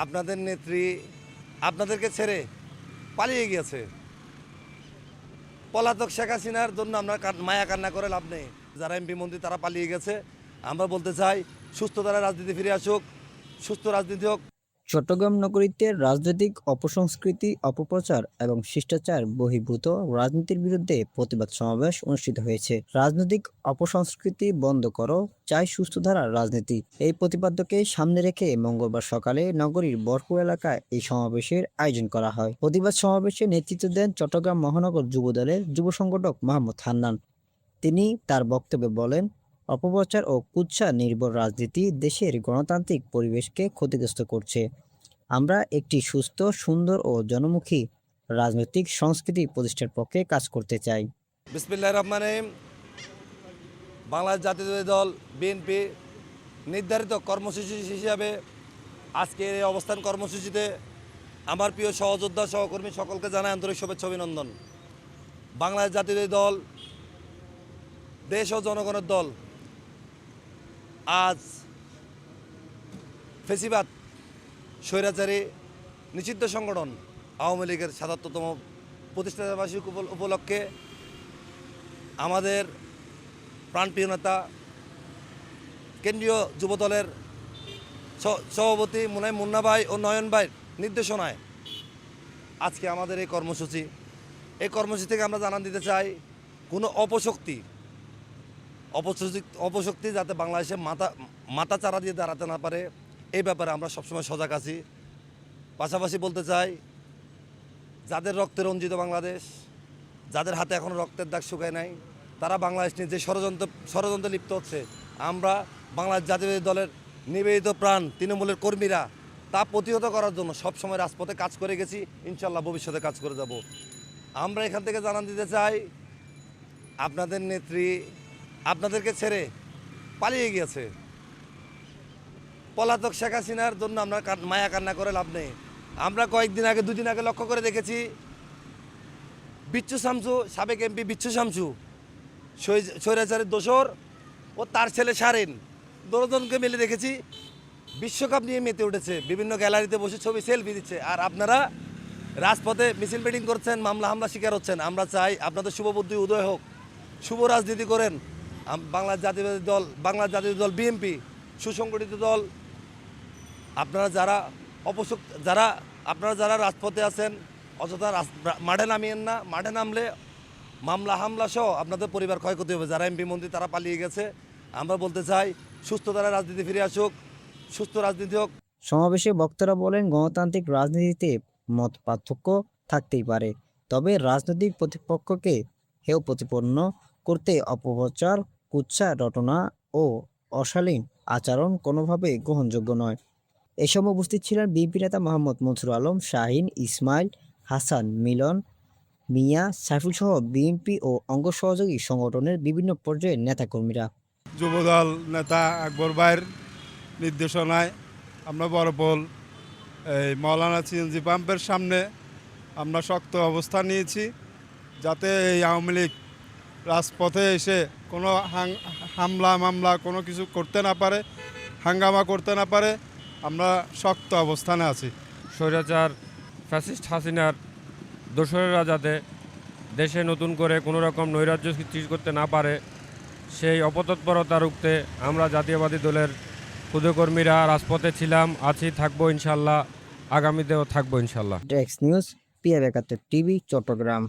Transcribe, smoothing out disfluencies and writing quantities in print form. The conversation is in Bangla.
আপনাদের নেত্রী আপনাদেরকে ছেড়ে পালিয়ে গিয়েছে। পলাতক শেখ হাসিনার জন্য আমরা মায়া কান্না করে লাভ নেই। যারা এমপি মন্ত্রী তারা পালিয়ে গেছে। আমরা বলতে চাই সুস্থ ধারায় রাজনীতি ফিরে আসুক, সুস্থ রাজনীতি হোক। চট্টগ্রাম নগরীতে রাজনৈতিক অপসংস্কৃতি, অপপ্রচার এবং শিষ্টাচার বহির্ভূত রাজনীতির বিরুদ্ধে প্রতিবাদ সমাবেশ অনুষ্ঠিত হয়েছে। রাজনৈতিক অপসংস্কৃতি বন্ধ করো, চাই সুস্থ ধারার রাজনীতি। এই প্রতিপাদ্যকে সামনে রেখে মঙ্গলবার সকালে নগরীর বরপুর এলাকায় এই সমাবেশের আয়োজন করা হয়। প্রতিবাদ সমাবেশে নেতৃত্ব দেন চট্টগ্রাম মহানগর যুবদলের যুব সংগঠক মোহাম্মদ হান্নান। তিনি তার বক্তব্যে বলেন, অপপ্রচার ও কুৎসা নির্ভর রাজনীতি দেশের গণতান্ত্রিক পরিবেশকে ক্ষতিগ্রস্ত করছে। আমরা একটি সুস্থ, সুন্দর ও জনমুখী রাজনৈতিক সংস্কৃতি প্রতিষ্ঠার পক্ষে কাজ করতে চাই। বিসমিল্লাহির রহমানির রহিম। বাংলাদেশ জাতীয়তাবাদী দল বিএনপি নির্ধারিত কর্মসূচি হিসাবে আজকের এই অবস্থান কর্মসূচিতে আমার প্রিয় সহযোদ্ধা সহকর্মী সকলকে জানাই আন্তরিক শুভেচ্ছা অভিনন্দন। বাংলাদেশ জাতীয়তাবাদী দল দেশ ও জনগণের দল। আজ ফেসিবাদ স্বৈরাচারী নিষিদ্ধ সংগঠন আওয়ামী লীগের ৭৭তম প্রতিষ্ঠাবার্ষিক উপলক্ষে আমাদের প্রাণপ্রিয় নেতা কেন্দ্রীয় যুবদলের সভাপতি মুন্না ভাই ও নয়ন ভাইয়ের নির্দেশনায় আজকে আমাদের এই কর্মসূচি থেকে আমরা জানান দিতে চাই, কোনো অপশক্তি যাতে বাংলাদেশে মাথা চারা দিয়ে দাঁড়াতে না পারে, এই ব্যাপারে আমরা সবসময় সজাগ আছি। পাশাপাশি বলতে চাই, যাদের রক্তে রঞ্জিত বাংলাদেশ, যাদের হাতে এখনও রক্তের দাগ শুকায় নাই, তারা বাংলাদেশ নিয়ে যে ষড়যন্ত্রে লিপ্ত হচ্ছে, আমরা বাংলাদেশ জাতীয়তাবাদী দলের নিবেদিত প্রাণ তৃণমূলের কর্মীরা তা প্রতিহত করার জন্য সবসময় রাজপথে কাজ করে গেছি, ইনশাল্লাহ ভবিষ্যতে কাজ করে যাব। আমরা এখান থেকে জানান দিতে চাই, আপনাদের নেত্রী আপনাদেরকে ছেড়ে পালিয়ে গিয়েছে। পলাতক শেখ হাসিনার জন্য আমরা মায়া কান্না করে লাভ নেই। আমরা দুদিন আগে লক্ষ্য করে দেখেছি, বিচ্ছু শামসু, সাবেক এমপি বিচ্ছু শামসু, স্বৈরাচারের দোসর ও তার ছেলে শারীন, দুজনকে মিলে দেখেছি বিশ্বকাপ নিয়ে মেতে উঠেছে, বিভিন্ন গ্যালারিতে বসে ছবি সেলফি দিচ্ছে। আর আপনারা রাজপথে মিছিল মিটিং করছেন, মামলা হামলা শিকার হচ্ছেন। আমরা চাই আপনাদের শুভ বুদ্ধি উদয় হোক, শুভ রাজনীতি করেন। বাংলাদেশ জাতীয়তাবাদী দল বিএনপি সুসংগঠিত দল। আপনারা যারা রাজপথে আছেন, অযথা মাঠে নামিয়েন না। মাঠে নামলে মামলা হামলা সহ আপনাদের পরিবার ক্ষয়ক্ষতি হবে। যারা এমপি মন্ত্রী তারা পালিয়ে গেছে। আমরা বলতে চাই, সুস্থ ধারায় রাজনীতি ফিরে আসুক, সুস্থ রাজনীতি হোক। সমাবেশে বক্তারা বলেন, গণতান্ত্রিক রাজনীতিতে মত পার্থক্য থাকতেই পারে, তবে রাজনৈতিক প্রতিপক্ষকে হেয় প্রতিপন্ন করতে অপপ্রচার, কুৎসা রটনা ও অশালীন আচরণ কোনোভাবে গ্রহণযোগ্য নয়। এ সময় উপস্থিত ছিলেন বিএনপি নেতা মোহাম্মদ মনসুর আলম, শাহীন, ইসমাইল, হাসান, মিলন, মিয়া, সাইফুল সহ বিএনপি ও অঙ্গ সহযোগী সংগঠনের বিভিন্ন পর্যায়ের নেতাকর্মীরা। যুবদল নেতা আকবর ভাইয়ের নির্দেশনায় আমরা বরপল এই মৌলানা সিএনজি পাম্পের সামনে আমরা শক্ত অবস্থান নিয়েছি, যাতে এই আওয়ামী লীগ রাজপথে এসে কোনো মামলা কোনো কিছু করতে না পারে, হাঙ্গামা করতে না পারে। আমরা শক্ত অবস্থানে আছি। স্বৈরাচার ফ্যাসিস্ট হাসিনার দোসরেরা যাতে দেশে নতুন করে কোনো রকম নৈরাজ্য সৃষ্টি করতে না পারে, সেই অপতৎপরতা রুখতে আমরা জাতীয়বাদী দলের ক্ষুদকর্মীরা রাজপথে ছিলাম, আছি, থাকবো ইনশাল্লাহ, আগামীতেও থাকবো ইনশাল্লাহ। Desk news, PI ৭১ TV, Chittagong.